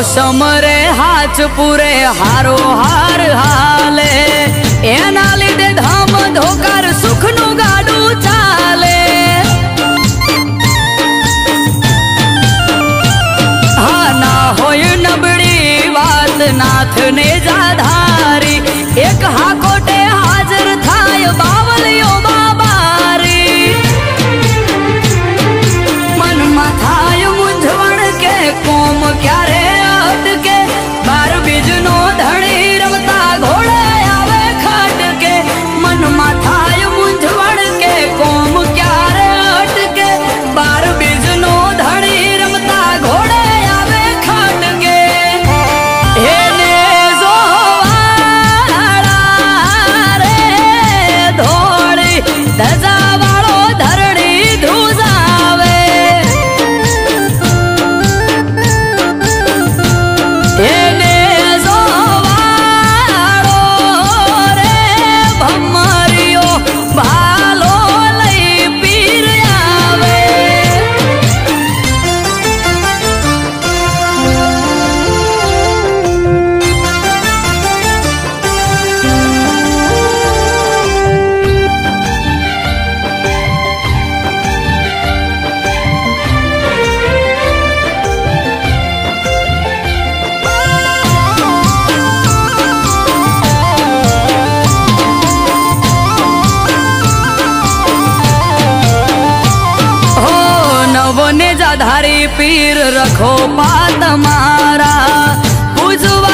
समरे हाथ पूरे हारो हार हाले एना लीधे धाम धोकर सुखनु गाडू चाले। हाँ ना होय नबड़ी बात नाथ ने जाधारी एक हाकोटे हाजर थाय बावलियो बाबारी। मन माथाय मुंझवण के कोम क्यारे अटके बार बीजनो धणी रमता घोड़े आवे खट के। मन माथाय मुंझवण के कोम क्यारे अटके बार बीजनो धणी रमता घोड़े आवे खट के। हेने जोवाड़ा रे धोड़ी धजा वालो धरणी धुजावे। हेने जोवाड़ो रे भमरियो भालो लई पीर आवे। हो नवने जाधारी पीर रखो पात मारा पूजवा